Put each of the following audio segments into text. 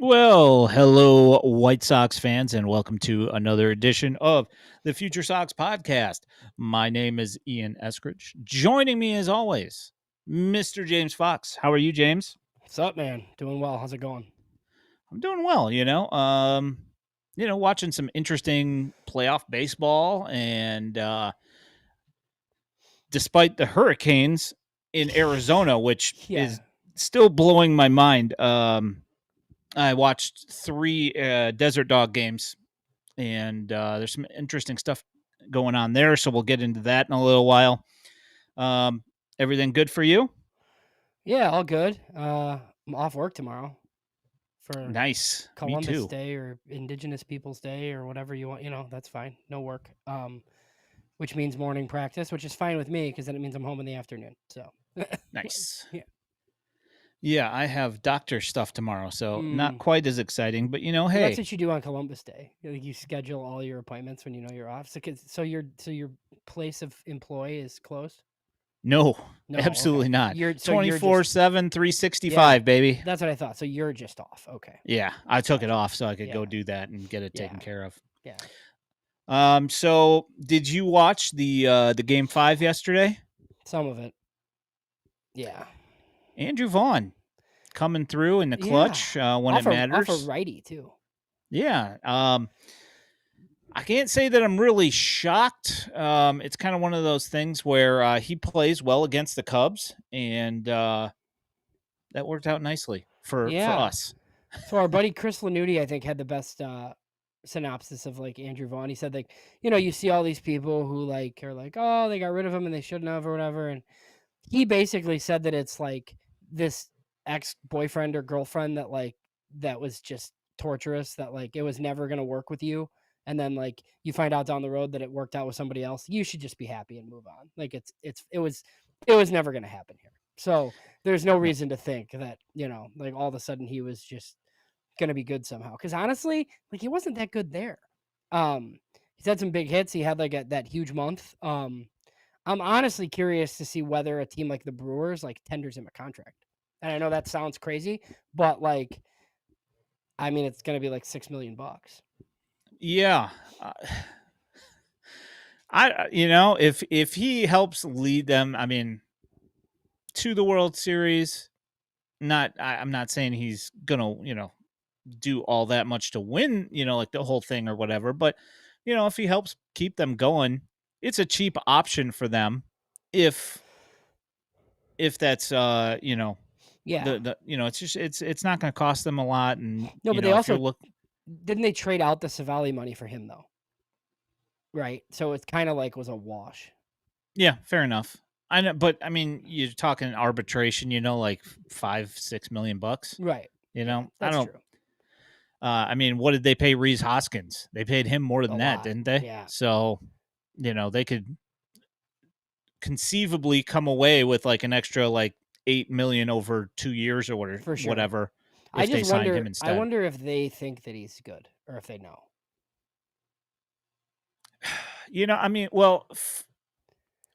Well, hello, White Sox fans, and welcome to another edition of the Future Sox podcast. My name is Ian Eskridge. Joining me, as always, Mr. James Fox. How are you, James? What's up, man? Doing well. How's it going? I'm doing well. Watching some interesting playoff baseball, and despite the hurricanes in Arizona, which is Yeah. still blowing my mind, I watched three Desert Dog games and there's some interesting stuff going on there. So we'll get into that in a little while. Um, Everything good for you? Yeah, all good. I'm off work tomorrow for Nice. Me Columbus too. Day or Indigenous Peoples Day or whatever you want. That's fine. No work. Which means morning practice, which is fine with me because then it means I'm home in the afternoon. So, Nice. yeah. Yeah, I have doctor stuff tomorrow, so not Mm. quite as exciting, but Well, that's hey, what you do on Columbus Day. You schedule all your appointments when you know you're off. So your place of employ is closed. no, No, okay. absolutely not. You're just 24/7, yeah. 365, baby. That's what I thought. So you're just off. Okay. Yeah, I took it Gotcha. off so I could go Yeah. do that and get it taken Yeah. care of. Yeah. So did you watch the game 5 yesterday? Some of it. Yeah. Andrew Vaughn coming through in the Yeah. clutch when it Off a matters. righty too. Yeah. I can't say that I'm really shocked. It's kind of one of those things where he plays well against the Cubs, and that worked out nicely for Yeah. us. So our buddy Chris Lanuti, I think, had the best synopsis of like Andrew Vaughn. He said like, you see all these people who like are like, oh, they got rid of him and they shouldn't have or whatever. And he basically said that it's like this ex-boyfriend or girlfriend that was just torturous, that like it was never gonna work with you. And then like you find out down the road that it worked out with somebody else. You should just be happy and move on. Like it was never gonna happen here. So there's no No. reason to think that, like all of a sudden he was just gonna be good somehow. Because honestly, like he wasn't that good there. He's had some big hits. He had like that huge month. I'm honestly curious to see whether a team like the Brewers like tenders him a contract. And I know that sounds crazy, but like, I mean, it's gonna be like $6 million. Yeah. If he helps lead them, I mean, to the World Series, I'm not saying he's gonna do all that much to win, like the whole thing or whatever. But if he helps keep them going, it's a cheap option for them. If that's Yeah. it's not going to cost them a lot, and No, but they if you're also look didn't they trade out the Savali money for him though, right? So it's kind of like was a wash. yeah, fair enough. I know, but I mean, you're talking arbitration, like 5-6 million bucks. Right. Yeah, I that's don't. true. I mean, what did they pay Reese Hoskins? They paid him more A than that, lot. didn't they? Yeah. So, they could conceivably come away with like an extra like 8 million over 2 years or For sure. whatever I if they just signed wonder him I instead. wonder if they think that he's good or if they know. I mean, well, Because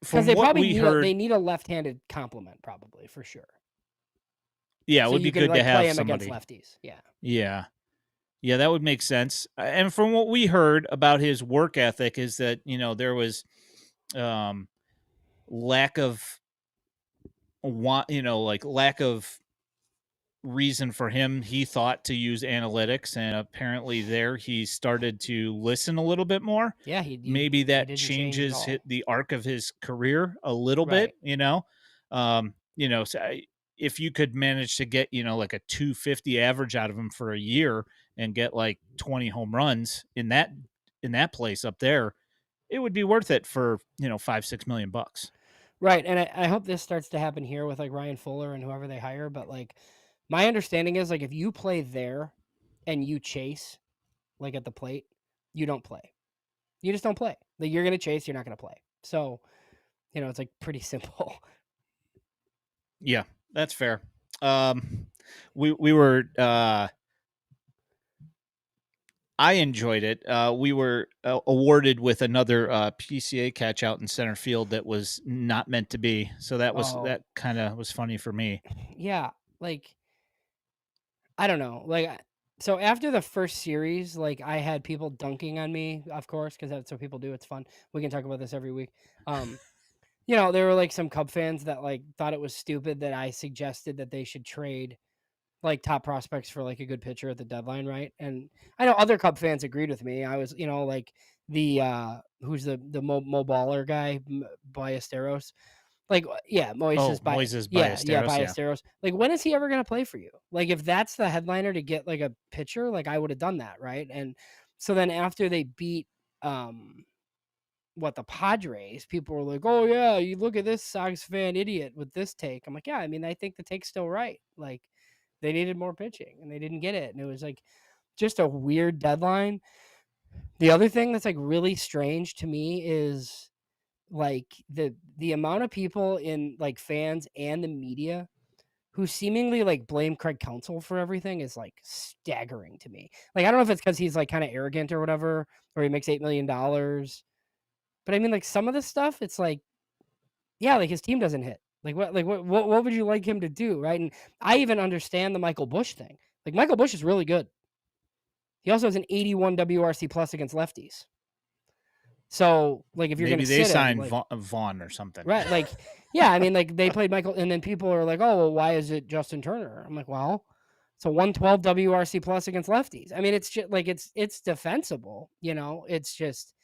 from they what probably we need a heard, they need a left-handed complement, probably for sure. yeah, it So would be you can good to like play have him against somebody. lefties. Yeah. Yeah. Yeah, that would make sense. And from what we heard about his work ethic is that, there was um lack of lack of reason for him. He thought to use analytics, and apparently there he started to listen a little bit more. Yeah, he Maybe he that didn't change at changes all. the arc of his career a little bit. Right. So if you could manage to get like a 250 average out of him for a year and get like 20 home runs in that place up there, it would be worth it for 5-6 million bucks. Right. And I hope this starts to happen here with like Ryan Fuller and whoever they hire. But like my understanding is like if you play there and you chase like at the plate, you don't play. You just don't play. Like you're gonna chase, you're not gonna play. So, it's like pretty simple. Yeah, that's fair. We were I enjoyed it. We were awarded with another PCA catch out in center field that was not meant to be. So Oh, that kind of was funny for me. yeah. Like I don't know. Like So after the first series, like, I had people dunking on me, of course, because that's what people do. It's fun. We can talk about this every week. Um, there were like some Cub fans that like thought it was stupid that I suggested that they should trade like top prospects for like a good pitcher at the deadline, right? And I know other Cub fans agreed with me. I was, like the who's the Mo Baller guy, Ballesteros. Like, yeah, Oh, Moises Yeah, Ballesteros, yeah. Ballesteros. Like, when is he ever gonna play for you? Like, if that's the headliner to get like a pitcher, like I would have done that, right? And so then after they beat um the Padres, people were like, "Oh yeah, you look at this Sox fan idiot with this take." I'm like, "Yeah, I mean, I think the take's still right. Like, they needed more pitching and they didn't get it, and it was like just a weird deadline." The other thing that's like really strange to me is like the amount of people in like fans and the media who seemingly like blame Craig Counsell for everything is like staggering to me. Like, I don't know if it's because he's like kind of arrogant or whatever, or he makes $8 million. But I mean, like, some of this stuff, it's like, yeah, like his team doesn't hit. Like what would you like him to do, right? And I even understand the Michael Bush thing. Like, Michael Bush is really good. He also has an 81 WRC plus against lefties. So, like, if you're gonna Maybe they sit him, signed like, Vaughn or something. right, like, yeah, I mean, like, they played Michael, and then people are like, "Oh, well, why is it Justin Turner?" I'm like, "Well, it's a 112 WRC plus against lefties." I mean, it's just like it's defensible, It's just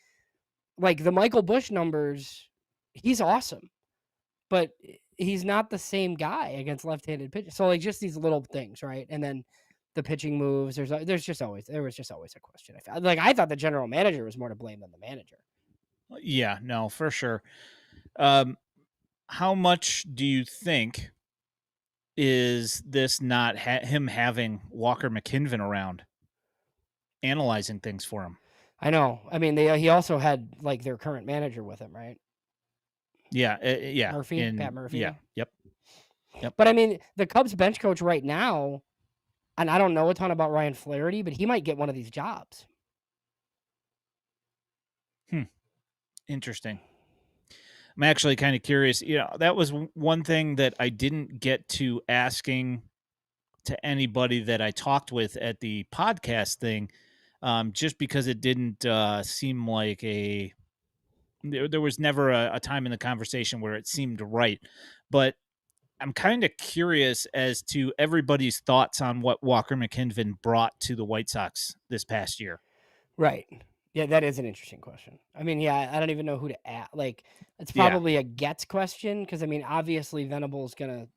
like the Michael Bush numbers. He's awesome, but he's not the same guy against left-handed pitchers. So, like, just these little things, right? And then the pitching moves. There was just always a question. I thought the general manager was more to blame than the manager. Yeah, no, for sure. Um, how much do you think is this not him having Walker McKinven around, analyzing things for him? I know. I mean, he also had like their current manager with him, right? Yeah, yeah, Pat in yeah, Murphy. yep, yep. But I mean, the Cubs bench coach right now, and I don't know a ton about Ryan Flaherty, but he might get one of these jobs. Hmm, interesting. I'm actually kind of curious. That was one thing that I didn't get to asking to anybody that I talked with at the podcast thing, just because it didn't seem like there was never a time in the conversation where it seemed right. But I'm kind of curious as to everybody's thoughts on what Walker McKinven brought to the White Sox this past year. Right. Yeah, that is an interesting question. I mean, yeah, I don't even know who to ask. Like, it's Yeah, probably a gets question because I mean, obviously Venable's gonna,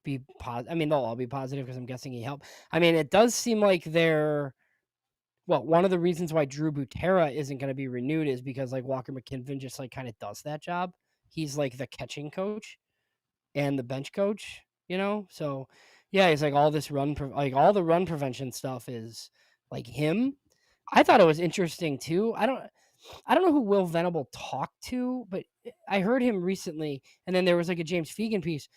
be positive. I mean, they'll all be positive because I'm guessing he helped. I mean, it does seem like one of the reasons why Drew Butera isn't going to be renewed is because like Walker McKinven just like kind of does that job. He's like the catching coach and the bench coach, So yeah, he's like all this like all the run prevention stuff is like him. I thought it was interesting too. I don't know who Will Venable talked to, but I heard him recently, and then there was like a James Fegan piece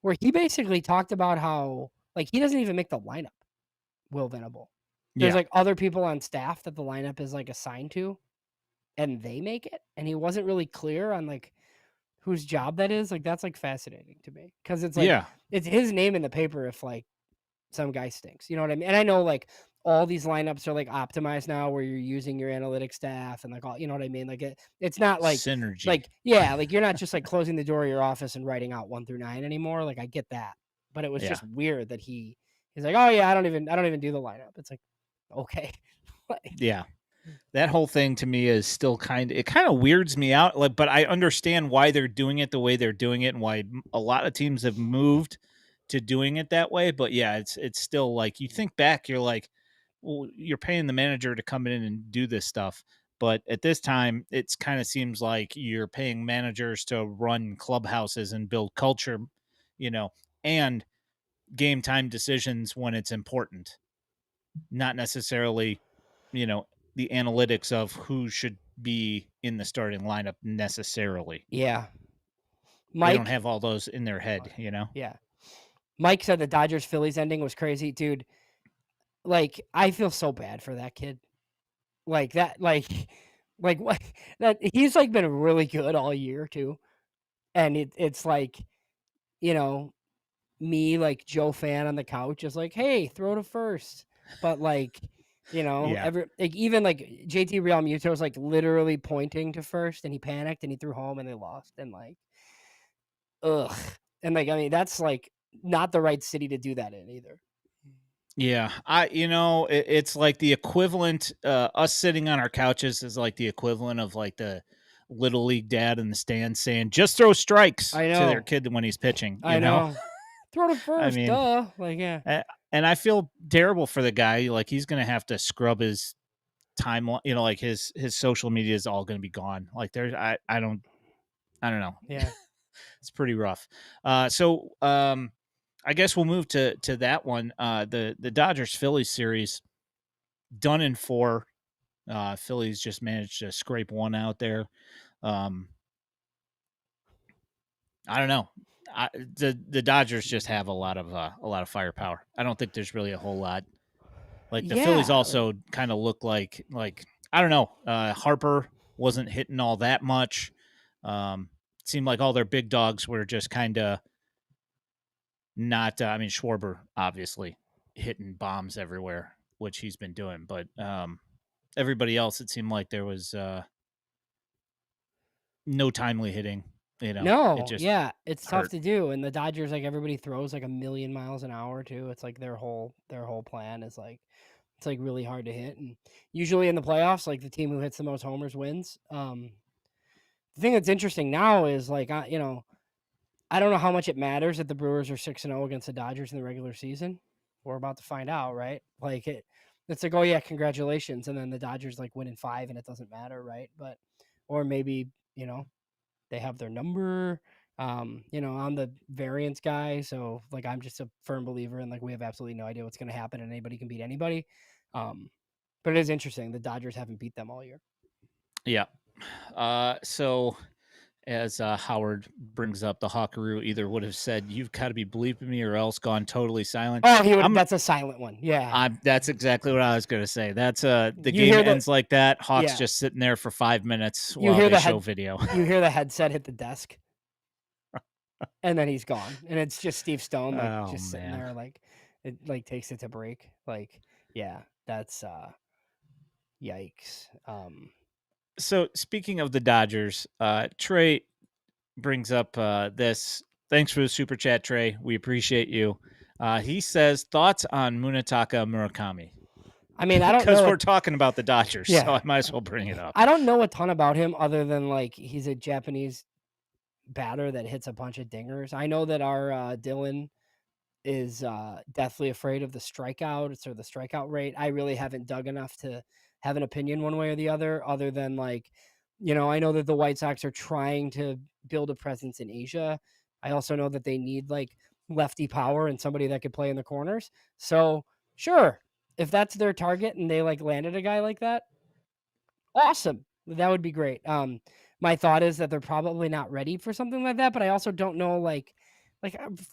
where he basically talked about how like he doesn't even make the lineup. Will Venable. There's yeah, like other people on staff that the lineup is like assigned to, and they make it. And he wasn't really clear on like whose job that is. Like, that's like fascinating to me because it's like yeah, it's his name in the paper if like some guy stinks. You know what I mean? And I know like all these lineups are like optimized now where you're using your analytics staff and like all, you know what I mean? Like it's not synergy. yeah, like you're not just like closing the door of your office and writing out 1 through 9 anymore. Like, I get that. But it was Yeah, just weird that he's like, "Oh yeah, I don't even do the lineup." It's like, okay. Like, yeah. That whole thing to me is still kind of weirds me out. Like, but I understand why they're doing it the way they're doing it, and why a lot of teams have moved to doing it that way. But yeah, it's still like you think back, you're like, well, you're paying the manager to come in and do this stuff. But at this time, it's kind of seems like you're paying managers to run clubhouses and build culture, you know, and game time decisions when it's important, not necessarily, you know, the analytics of who should be in the starting lineup necessarily. yeah. They don't Mike, have all those in their head, you know? yeah. Mike said the Dodgers Phillies ending was crazy, dude. Like, I feel so bad for that kid. Like that, like what that he's like been really good all year too. And it's like, you know, me like Joe fan on the couch is like, hey, throw to first. but like, Yeah. even like JT Realmuto was like literally pointing to first, and he panicked and he threw home and they lost, and like, ugh, and like I mean that's like not the right city to do that in either. Yeah, it's like the equivalent. Us sitting on our couches is like the equivalent of like the little league dad in the stands saying, "Just throw strikes" I to their know, kid when he's pitching. I know. Throw to I first, mean, duh. Like yeah, a- and I feel terrible for the guy. Like he's gonna have to scrub his timeline. Like his social media is all gonna be gone. Like there's, I don't know. yeah, It's pretty rough. So I guess we'll move to that one. The Dodgers Phillies series done in four. Phillies just managed to scrape one out there. Um, I don't know. The Dodgers just have a lot of firepower. I don't think there's really a whole lot. Like the Phillies yeah. Like also kind of look like I don't know. Harper wasn't hitting all that much. It seemed like all their big dogs were just kind of not. I mean, Schwarber obviously hitting bombs everywhere, which he's been doing, but everybody else, it seemed like there was no timely hitting. It no, just yeah, it's tough hurt. to do, and the Dodgers like everybody throws like a million miles an hour too. It's like their whole plan is like it's like really hard to hit, and usually in the playoffs, like the team who hits the most homers wins. The thing that's interesting now is like I don't know how much it matters that the Brewers are 6-0 against the Dodgers in the regular season. We're about to find out, right? Like it's like, oh yeah, congratulations, and then the Dodgers like win in five, and it doesn't matter, right? But or maybe they have their number. I'm the variance guy, so like I'm just a firm believer in like we have absolutely no idea what's going to happen, and anybody can beat anybody. Um, but it is interesting the Dodgers haven't beat them all year. Yeah. So as Howard brings up, the Hawkaroo either would have said, "You've got to be bleeping me," or else gone totally silent. Oh, he would. I'm That's a silent one. Yeah, That's exactly what I was going to say. That's the you game hear the ends like that. Hawk's yeah, just sitting there for 5 minutes you while hear they the show head, video. you hear the headset hit the desk, and then he's gone, and it's just Steve Stone like Oh just sitting man. there like it like takes it to break. Like yeah, that's yikes. So speaking of the Dodgers, Trey brings up this. Thanks for the super chat, Trey. We appreciate you. He says thoughts on Munetaka Murakami I mean, I don't because know we're it. talking about the Dodgers, so Yeah, I might as well bring it up. I don't know a ton about him other than like he's a Japanese batter that hits a bunch of dingers. I know that our Dylan is deathly afraid of the strikeouts or the strikeout rate. I really haven't dug enough to have an opinion one way or the other than like, I know that the White Sox are trying to build a presence in Asia. I also know that they need like lefty power and somebody that could play in the corners. So, sure, if that's their target and they like landed a guy like that, awesome. That would be great. My thought is that they're probably not ready for something like that, but I also don't know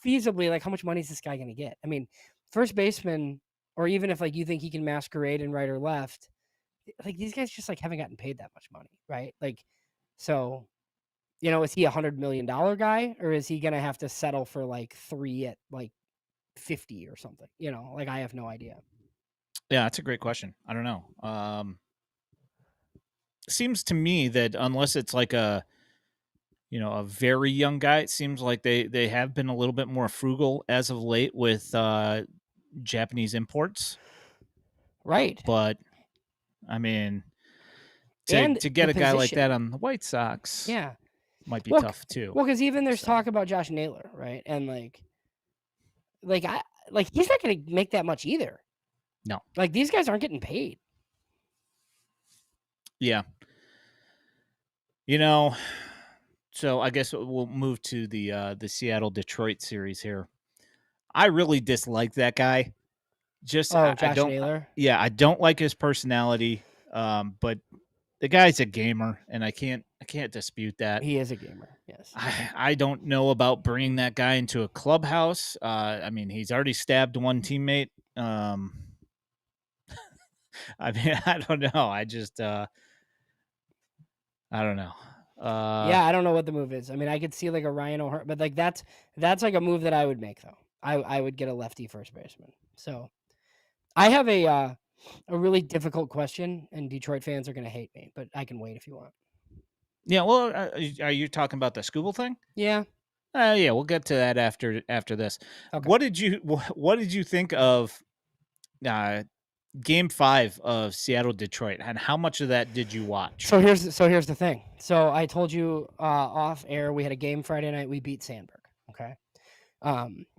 feasibly like how much money is this guy going to get? I mean, first baseman, or even if like you think he can masquerade in right or left, like these guys just like haven't gotten paid that much money, right? Like, so is he $100 million guy, or is he going to have to settle for like three at like 50 or something? Like I have no idea. Yeah, that's a great question. I don't know. Seems to me that unless it's like a very young guy, it seems like they have been a little bit more frugal as of late with Japanese imports. Right. But I mean, And to get the a guy like that position. on the White Sox Yeah. might be Well, tough too. well, because even there's So talk about Josh Naylor, right? And he's not going to make that much either. no, Like these guys aren't getting paid. yeah, you know. So I guess we'll move to the Seattle Detroit series here. I really dislike that guy. Just Oh, I Josh don't. Naylor, Yeah, I don't like his personality. But the guy's a gamer, and I can't dispute that. he is a gamer. Yes. I don't know about bringing that guy into a clubhouse. I mean, he's already stabbed one teammate. I mean, I don't know. I don't know. Yeah, I don't know what the move is. I mean, I could see like a Ryan O'Hearn, but like that's like a move that I would make though. I would get a lefty first baseman. So I have a really difficult question, and Detroit fans are gonna hate me, but I can wait if you want. Yeah, well, are you talking about the Skubal thing? Yeah. Yeah, we'll get to that after this. Okay. What did you think of uh, Game 5 of Seattle Detroit, and how much of that did you watch? So here's the thing. So I told you off air we had a game Friday night. We beat Sandberg. Okay.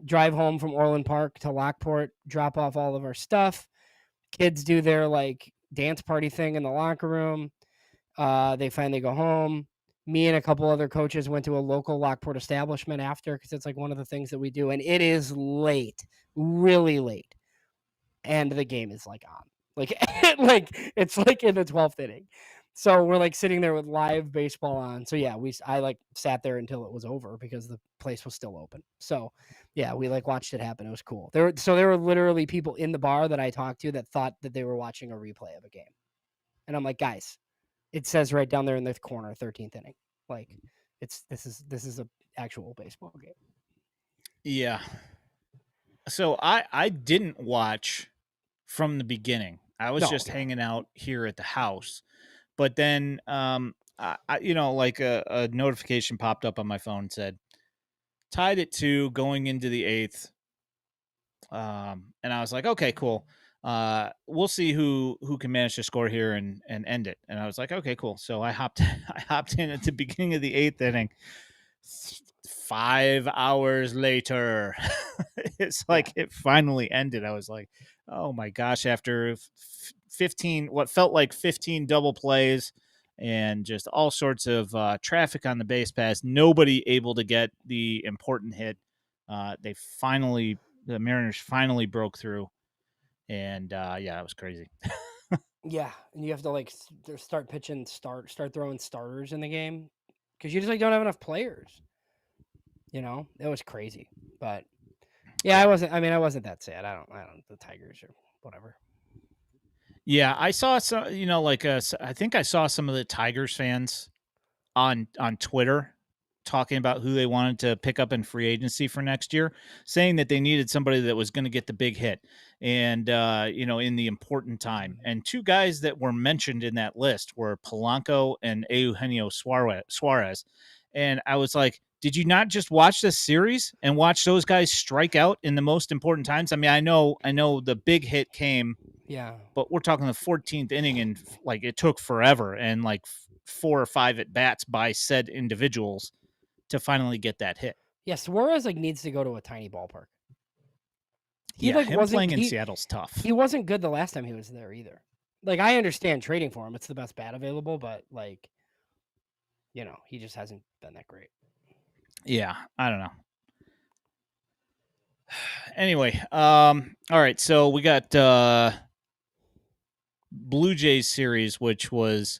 Drive home from Orland Park to Lockport, drop off all of our stuff. Kids do their like dance party thing in the locker room. They finally go home. Me and a couple other coaches went to a local Lockport establishment after because it's like one of the things that we do, and it is late, really late, and the game is like on, like like it's like in the 12th inning. So we're like sitting there with live baseball on. So yeah, I like sat there until it was over because the place was still open. So yeah, we like watched it happen. It was cool. There were literally people in the bar that I talked to that thought that they were watching a replay of a game. And I'm like, guys, it says right down there in the corner, 13th inning. Like this is a actual baseball game. Yeah. So I didn't watch from the beginning. I was No, just yeah. hanging out here at the house. But then like a notification popped up on my phone and said tied at 2 going into the 8th. And I was like, okay, cool. We'll see who can manage to score here and end it. And I was like, okay, cool. So I hopped I hopped in at the beginning of the 8th inning. 5 hours later, it's Yeah. like it finally ended. I was like, oh my gosh, after 15, what felt like 15 double plays and just all sorts of traffic on the base pass, nobody able to get the important hit. The Mariners finally broke through, and yeah, it was crazy. Yeah, and you have to like start pitching, start throwing starters in the game because you just like don't have enough players. It was crazy, but yeah, I Yeah, wasn't. I mean, I wasn't that sad. I don't. The Tigers or whatever. yeah, I saw some. I think I saw some of the Tigers fans on Twitter talking about who they wanted to pick up in free agency for next year, saying that they needed somebody that was going to get the big hit and in the important time. And two guys that were mentioned in that list were Polanco and Eugenio Suarez. And I was like, did you not just watch this series and watch those guys strike out in the most important times? I mean, I know the big hit came, Yeah. but we're talking the 14th inning, and like it took forever, and like 4 or 5 at bats by said individuals to finally get that hit. Yeah. Suarez like needs to go to a tiny ballpark. He Yeah, like him wasn't playing in he Seattle's tough. he wasn't good the last time he was there either. Like I understand trading for him; it's the best bat available, but like he just hasn't been that great. Yeah, I don't know. Anyway, all right, so we got Blue Jays series, which was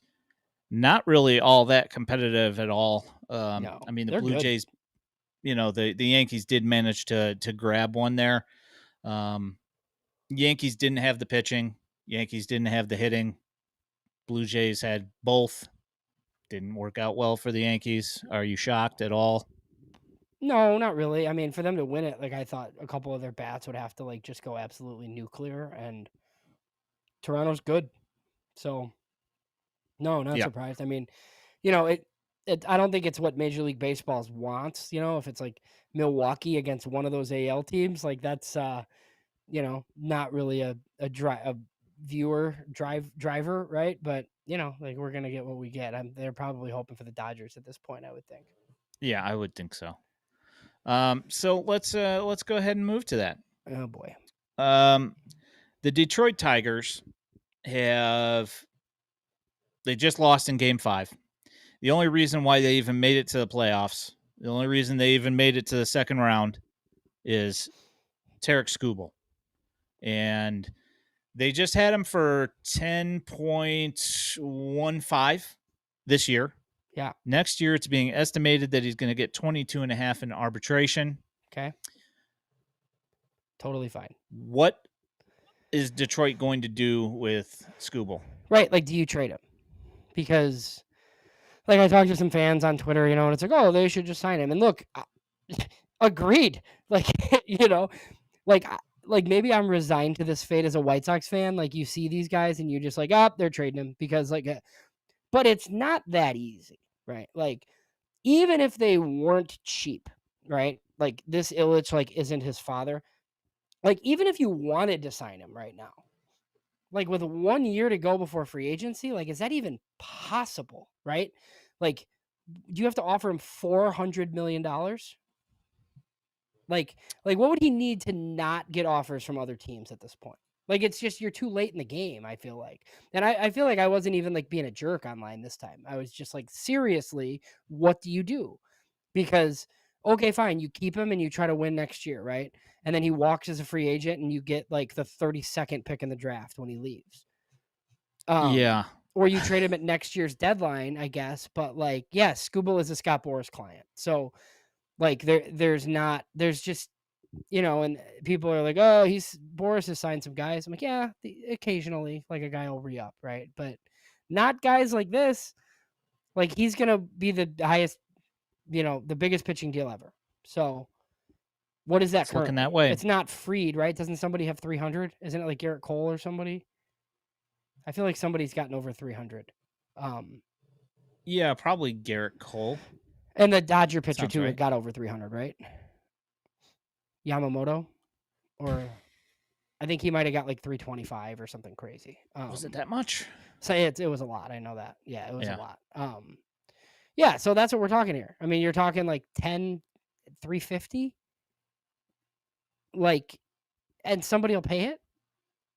not really all that competitive at all. No, I mean, the they're Blue good. Jays, the Yankees did manage to grab one there. Um, Yankees didn't have the pitching. Yankees didn't have the hitting. Blue Jays had both. Didn't work out well for the Yankees. Are you shocked at all? No, not really. I mean, for them to win it, like I thought a couple of their bats would have to like just go absolutely nuclear, and Toronto's good. So no, not Yeah. surprised. I mean, it I don't think it's what Major League Baseball wants. If it's like Milwaukee against one of those AL teams, like that's not really a driver, right? But like we're gonna get what we get. They're probably hoping for the Dodgers at this point, I would think. Yeah, I would think so. So let's go ahead and move to that. Oh boy. Um, the Detroit Tigers have they just lost in Game 5. The only reason why they even made it to the playoffs, the only reason they even made it to the second round, is Tarek Skubal, and they just had him for 10.15 this year. Yeah. Next year, it's being estimated that he's going to get 22.5 in arbitration. Okay. Totally fine. What is Detroit going to do with Skubal? Right. Like, do you trade him? Because, like, I talked to some fans on Twitter, and it's like, oh, they should just sign him. And look, agreed. Like, like like maybe I'm resigned to this fate as a White Sox fan. Like you see these guys and you're just like, oh, they're trading him because like, but it's not that easy, right? Like even if they weren't cheap, right? Like this Illich like isn't his father. Like even if you wanted to sign him right now, like with 1 year to go before free agency, like is that even possible, right? Like do you have to offer him $400 million? Like what would he need to not get offers from other teams at this point? Like it's just you're too late in the game, I feel like. And I feel like I wasn't even like being a jerk online this time. I was just like, seriously, what do you do? Because okay, fine, you keep him and you try to win next year, right? And then he walks as a free agent and you get like the 32nd pick in the draft when he leaves. Yeah. Or you trade him at next year's deadline, I guess. But like, yes, Skubal is a Scott Boras client. So like there's just and people are like, oh, Boris has signed some guys. I'm like, yeah, occasionally, like a guy will re up, right? But not guys like this. Like he's gonna be the highest, the biggest pitching deal ever. So what is that It's looking that currently? way. It's not Freed, right? Doesn't somebody have 300? Isn't it like Garrett Cole or somebody? I feel like somebody's gotten over 300. Yeah, probably Garrett Cole. And the Dodger pitcher Sounds too right. got over 300, right? Yamamoto, or I think he might have got like 325 or something crazy. Was it that much? So it was a lot. I know that. Yeah, it was a Yeah. lot. Yeah, so that's what we're talking here. I mean, you're talking like 10, 350, like, and somebody will pay it,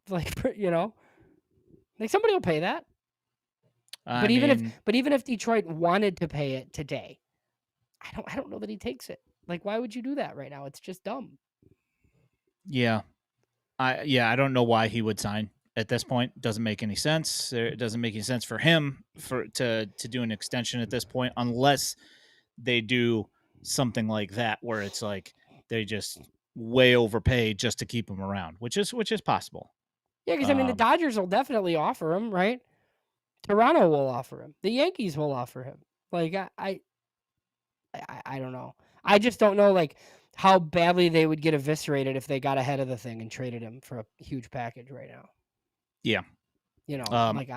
like like somebody will pay that. I mean, But even if Detroit wanted to pay it today, I don't know that he takes it. Like, why would you do that right now? It's just dumb. yeah. I don't know why he would sign at this point. Doesn't make any sense. It doesn't make any sense for him to do an extension at this point unless they do something like that where it's like they just way overpay just to keep him around, which is possible. Yeah, because I mean, the Um, Dodgers will definitely offer him, right? Toronto will offer him. The Yankees will offer him. Like, I don't know. I just don't know like how badly they would get eviscerated if they got ahead of the thing and traded him for a huge package right now. yeah. Like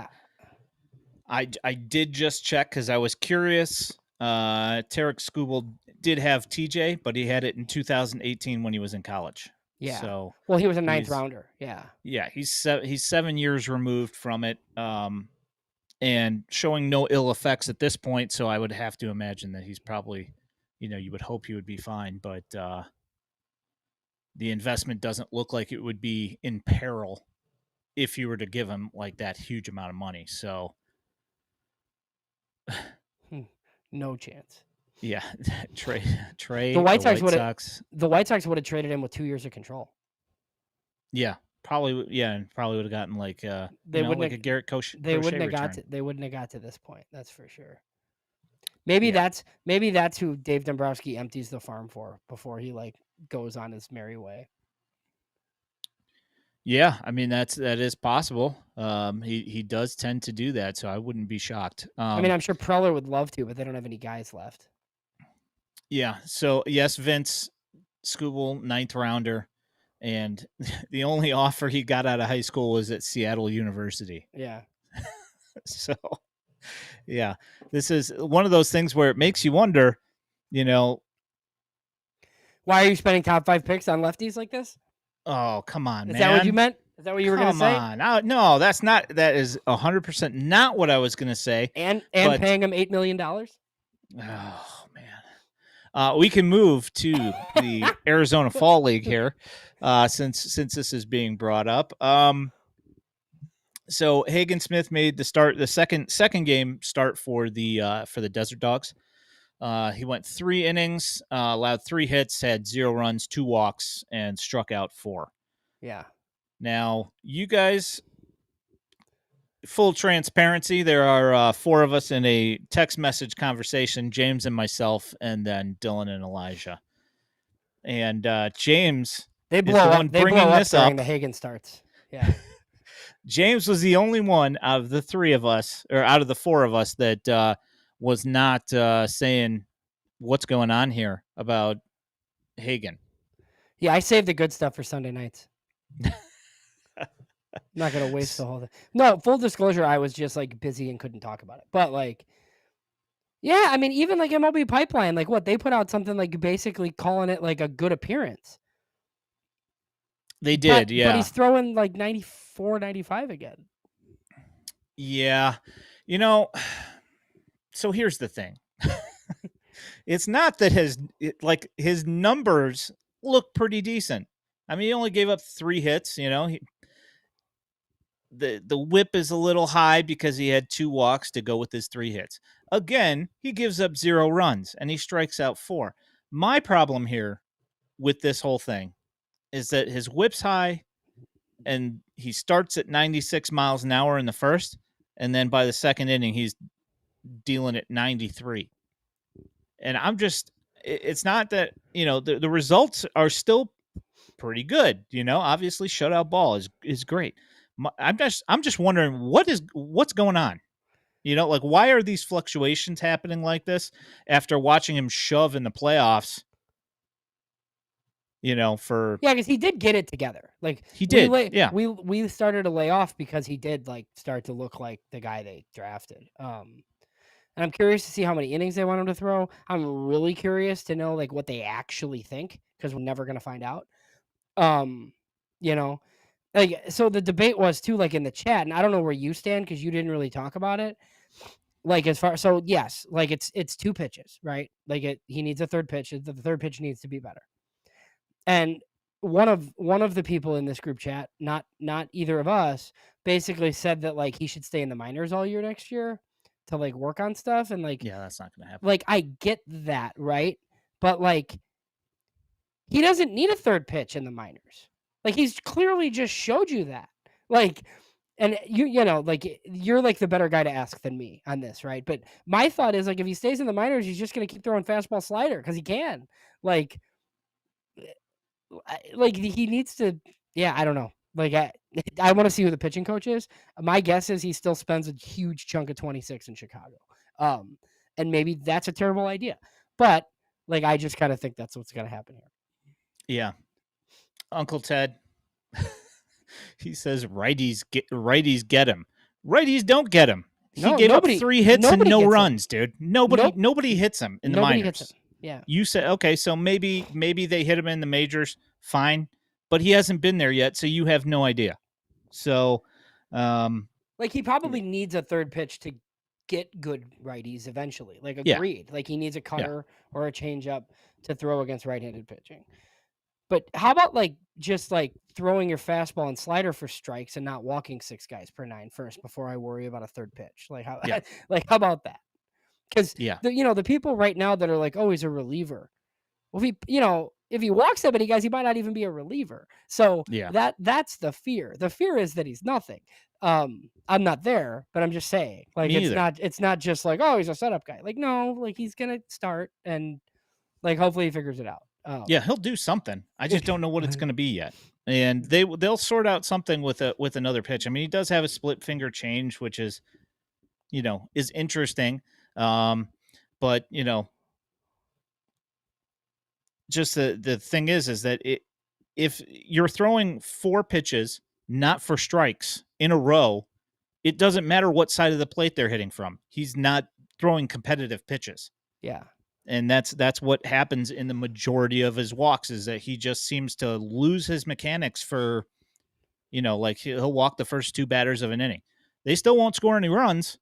I did just check because I was curious. Tarek Skubal did have TJ, but he had it in 2018 when he was in college. yeah. So Well, he was a ninth he's rounder. Yeah. he's 7 years removed from it, and showing no ill effects at this point. So I would have to imagine that he's probably, you would hope he would be fine, but the investment doesn't look like it would be in peril if you were to give him like that huge amount of money. So No chance. yeah, Trey, The the White Sox White would have Sox. the White Sox would have traded him with 2 years of control. Yeah, probably. Yeah, and probably would have gotten like They wouldn't like have a Garrett they Crochet wouldn't have return. they wouldn't have got to this point. That's for sure. Maybe Yeah, that's who Dave Dombrowski empties the farm for before he like goes on his merry way. yeah. I mean that is possible. He does tend to do that, so I wouldn't be shocked. I mean, I'm sure Preller would love to, but they don't have any guys left. Yeah. So yes, Vince Skubal, 9th rounder, and the only offer he got out of high school was at Seattle University. Yeah. So yeah, this is one of those things where it makes you wonder, you know, Why are you spending top 5 picks on lefties like this? oh, come on, Is that what you man. meant? Is that what you were going to Come say? on. No, that is 100% not what I was going to say. And But paying him $8 million? oh man. We can move to the Arizona Fall League here, since this is being brought up. So Hagen Smith made the second game start for the Desert Dogs. He went 3 innings, allowed 3 hits, had 0 runs, 2 walks, and struck out 4. Yeah. Now, you guys, full transparency, there are 4 of us in a text message conversation, James and myself, and then Dylan and Elijah. And James They is blow the up. one They blow bringing up this during up. the Hagen starts. Yeah. James was the only one out of the 3 of us, or out of the 4 of us, that was not saying what's going on here about Hagen. Yeah, I saved the good stuff for Sunday nights. Not gonna waste the whole thing. No, full disclosure, I was just like busy and couldn't talk about it. But like, yeah, I mean, even like MLB Pipeline, like what they put out something like basically calling it like a good appearance. They But did, but yeah. he's throwing like 94, 95 again. Yeah. You know, so here's the thing. It's not that his numbers look pretty decent. I mean, he only gave up 3 hits, you know. The whip is a little high because he had 2 walks to go with his 3 hits. Again, he gives up 0 runs and he strikes out 4. My problem here with this whole thing is that his whip's high and he starts at 96 miles an hour in the first, and then by the second inning he's dealing at 93. And it's not that, the results are still pretty good, obviously shutout ball is great. I'm just wondering what's going on. Like, why are these fluctuations happening like this after watching him shove in the playoffs, for Yeah, because he did get it together. Like he did. Yeah. we started to lay off because he did like start to look like the guy they drafted. And I'm curious to see how many innings they want him to throw. I'm really curious to know like what they actually think because we're never gonna find out. Um, you know, like so the debate was too like in the chat, and I don't know where you stand because you didn't really talk about it. Like as far so yes, like it's 2 pitches, right? Like he needs a third pitch. The third pitch needs to be better. And one of the people in this group chat, not either of us, basically said that like he should stay in the minors all year next year to like work on stuff and Yeah, that's not going to happen. like I get that, right? But like he doesn't need a third pitch in the minors. Like he's clearly just showed you that. Like and like you're like the better guy to ask than me on this, right? But my thought is like if he stays in the minors, he's just going to keep throwing fastball slider cuz he can. Like like he needs to yeah, I don't know. Like I want to see who the pitching coach is. My guess is he still spends a huge chunk of 26 in Chicago. Um and maybe that's a terrible idea. But like I just kind of think that's what's going to happen here. Yeah. Uncle Ted, he says righties get him. Righties don't get him. He No, gave up 3 hits and nobody no gets him. runs, dude. Nobody Nope, nobody hits him in the nobody hits him. minors. Yeah. You said, okay, so maybe they hit him in the majors, fine, but he hasn't been there yet, so you have no idea. So, like he probably needs a third pitch to get good righties eventually. Like yeah, agreed. Like he needs a yeah, cutter or a changeup to throw against right-handed pitching. But how about like just like throwing your fastball and slider for strikes and not walking 6 guys per 9 first before I worry about a third pitch? Like how yeah, like how about that? Because yeah, the people right now that are like, oh, he's a reliever. Well, if he walks that many guys, he might not even be a reliever. So yeah. that's the fear. The fear is that he's nothing. I'm not there, but I'm just saying, like, Me either. it's not just like, oh, he's a setup guy. Like, no, like he's gonna start and like hopefully he figures it out. Yeah, he'll do something. I just don't know what it's going to be yet. And they'll sort out something with another pitch. I mean, he does have a split finger change, which is interesting. But just the thing is that if you're throwing 4 pitches not for strikes in a row, it doesn't matter what side of the plate they're hitting from. He's not throwing competitive pitches. Yeah. And that's what happens in the majority of his walks, is that he just seems to lose his mechanics for, like he'll walk the first 2 batters of an inning. They still won't score any runs,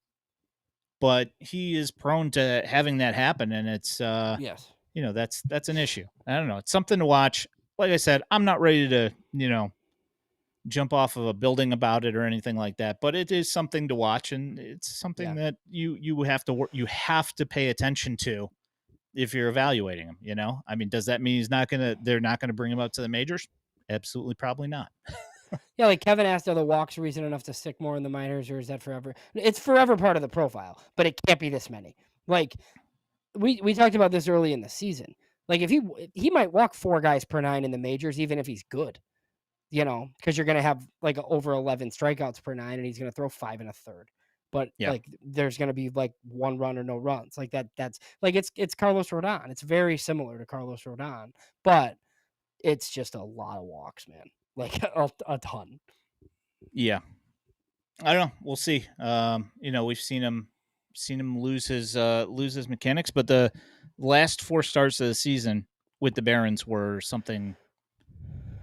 but he is prone to having that happen, and it's Yes. that's an issue. I don't know. It's something to watch. Like I said, I'm not ready to, jump off of a building about it or anything like that, but it is something to watch, and it's something Yeah. that you have to work, you have to pay attention to if you're evaluating him. I mean, does that mean they're not gonna bring him up to the majors? Absolutely, probably not. Yeah, like Kevin asked, are the walks reason enough to stick more in the minors, or is that forever? It's forever part of the profile, but it can't be this many. Like we talked about this early in the season. Like if he might walk 4 guys per 9 in the majors, even if he's good. Because you're going to have like over 11 strikeouts per 9 and he's going to throw 5 and a third. But Yeah. like there's going to be like 1 run or no runs. Like that's like it's Carlos Rodon. It's very similar to Carlos Rodon, but it's just a lot of walks, man. like a ton. Yeah. I don't know. We'll see. We've seen him lose his mechanics, but the last 4 starts of the season with the Barons were something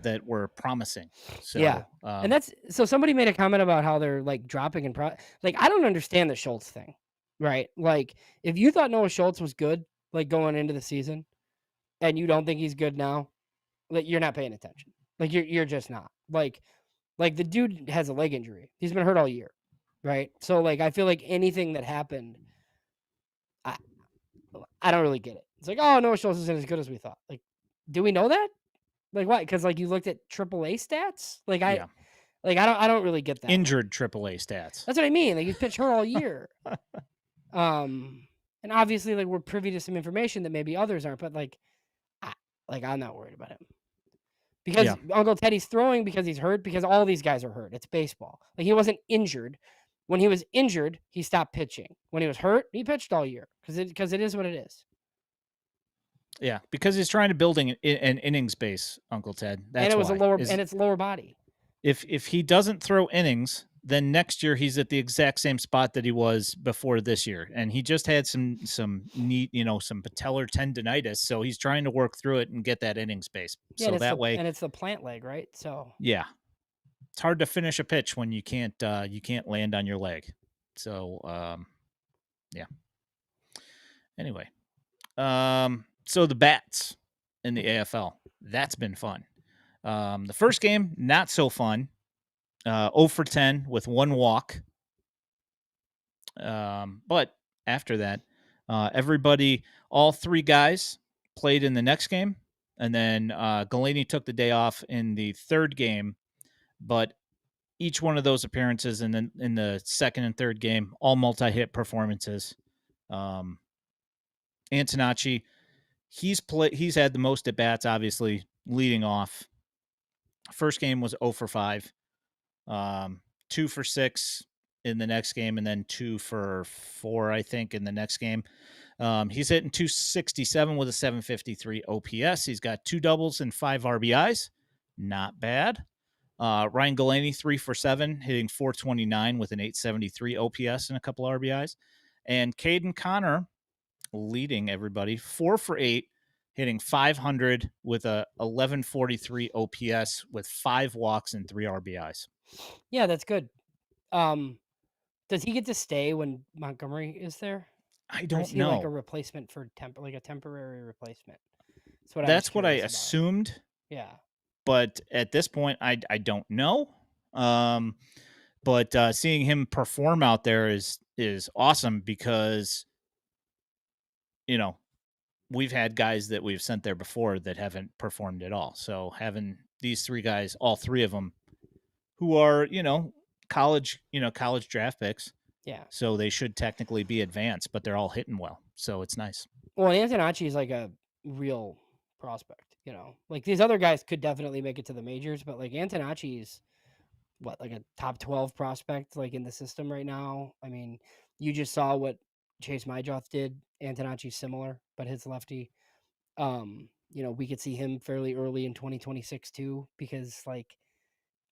that were promising. Yeah. So, And that's so somebody made a comment about how they're like dropping and like I don't understand the Schultz thing. Right? Like if you thought Noah Schultz was good like going into the season and you don't think he's good now, like you're not paying attention. Like you're just not. Like the dude has a leg injury. He's been hurt all year. Right? So like I feel like anything that happened I I don't really get it. It's like, "Oh, Noah Schultz isn't as good as we thought." Like do we know that? Like what? Cuz like you looked at AAA stats? yeah. I don't really get that one. Injured AAA stats. That's what I mean. Like he's pitched hurt all year. Um, and obviously, like we're privy to some information that maybe others aren't, but I, I'm not worried about him because Yeah. Uncle Teddy's throwing because he's hurt because all these guys are hurt. It's baseball. Like he wasn't injured. When he was injured, he stopped pitching. When he was hurt, he pitched all year because it is what it is. Yeah, because he's trying to build an innings base, Uncle Ted. And That's it was a why. lower and Is it's lower body. if he doesn't throw innings, then next year he's at the exact same spot that he was before this year, and he just had some neat, some patellar tendonitis, so he's trying to work through it and get that innings base. Yeah, So that way, and it's the plant leg, right? So yeah, it's hard to finish a pitch when you can't land on your leg. So yeah. Anyway, so the bats in the AFL, that's been fun. The first game, not so fun. 0 for 10 with 1 walk. But after that, all 3 guys played in the next game. And then Galaney took the day off in the third game. But each one of those appearances in the second and third game, all multi-hit performances. Antonacci, he's had the most at bats, obviously, leading off. First game was 0 for 5. 2 for 6 in the next game, and then 2 for 4, I think, in the next game. He's hitting 267 with a 753 OPS. He's got 2 doubles and 5 RBIs. Not bad. Ryan Galaney, 3 for 7, hitting 429 with an 873 OPS and a couple RBIs. And Caden Connor leading everybody, 4 for 8, hitting 500 with a 1143 OPS with 5 walks and 3 RBIs. yeah, that's good. Does he get to stay when Montgomery is there? I Or is don't he like a know. replacement for like a temporary replacement? That's what I was That's what I curious about. assumed, Yeah. but at this point, I don't know. But seeing him perform out there is awesome because you know we've had guys that we've sent there before that haven't performed at all. So having these 3 guys, all 3 of them, who are college draft picks, Yeah. so they should technically be advanced, but they're all hitting well. So it's nice. Well, Antonacci is like a real prospect, Like these other guys could definitely make it to the majors, but like Antonacci is what, like a top 12 prospect like in the system right now. I mean, you just saw what Chase Myjoth did. Antonacci's similar, but his lefty. We could see him fairly early in 2026 too, because like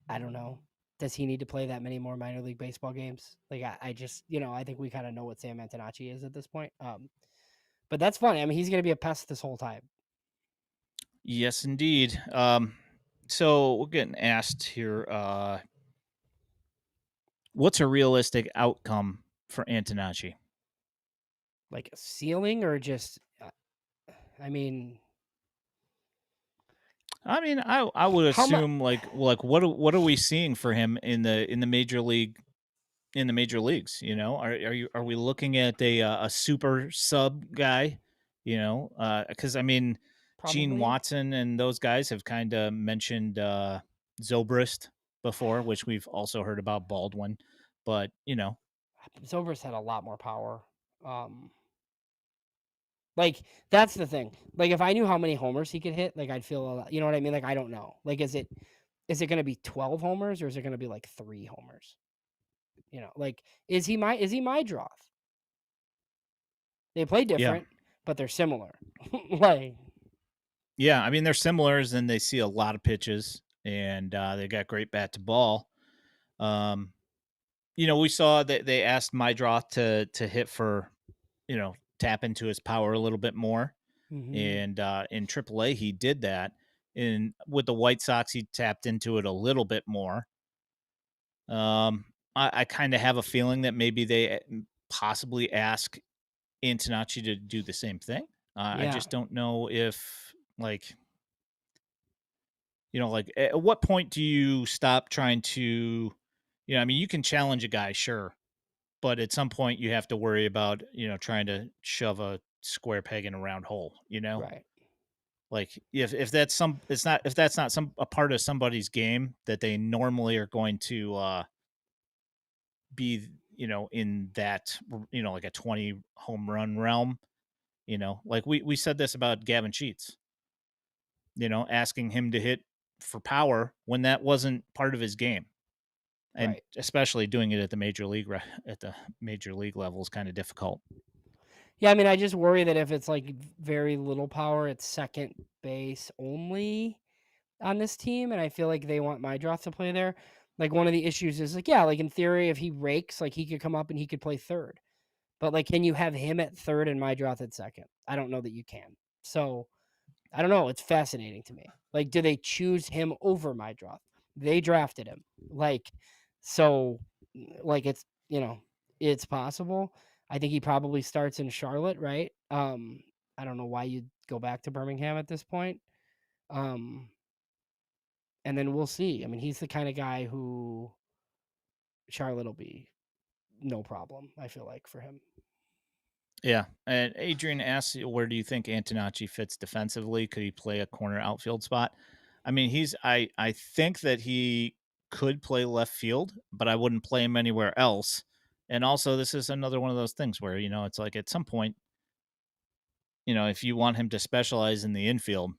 I don't know. Does he need to play that many more minor league baseball games? Like I just, I think we kind of know what Sam Antonacci is at this point. But that's funny. I mean, he's going to be a pest this whole time. Yes, indeed. So we're getting asked here, what's a realistic outcome for Antonacci? Like a ceiling or just, I mean, I would how much? assume what are we seeing for him in the major leagues? Are we looking at a super sub guy? Because Gene Probably. Watson and those guys have kind of mentioned Zobrist before, which we've also heard about Baldwin, but Zobrist had a lot more power. Um, like that's the thing. Like if I knew how many homers he could hit, like I'd feel a lot, you know what I mean? Like I don't know. Like is it going to be 12 homers or is it going to be like 3 homers? Like is he my draw? They play yeah, different, but they're similar. Like yeah. They're similar, and they see a lot of pitches. and they got great bat to ball. Um, we saw that they asked Mydroth to hit for, tap into his power a little bit more, Mhm. and in AAA he did that. And with the White Sox, he tapped into it a little bit more. I kind of have a feeling that maybe they possibly ask Antonacci to do the same thing. I Yeah, just don't know if, like, like, at what point do you stop trying to, I mean, you can challenge a guy, sure, but at some point you have to worry about, trying to shove a square peg in a round hole, right. Like, if that's some it's not if that's not some a part of somebody's game that they normally are going to be, in that, like a 20 home run realm, like we said this about Gavin Sheets, asking him to hit for power when that wasn't part of his game. And Right. especially doing it at at the major league level is kind of difficult. Yeah, I mean, I just worry that if it's like very little power at second base only on this team, and I feel like they want Mydroth to play there. Like one of the issues is like, yeah, like in theory, if he rakes, like he could come up and he could play third. But like, can you have him at third and Mydroth at second? I don't know that you can. So I don't know. It's fascinating to me. Like, do they choose him over Mydroth? They drafted him. Like, so, like, it's possible. I think he probably starts in Charlotte, right? I don't know why you'd go back to Birmingham at this point. Um, and then we'll see. I mean, he's the kind of guy who Charlotte will be no problem, I feel like, for him. Yeah. And Adrian asks, where do you think Antonacci fits defensively? Could he play a corner outfield spot? I mean, I think that he could play left field, but I wouldn't play him anywhere else. And also, this is another one of those things where, it's like at some point, if you want him to specialize in the infield,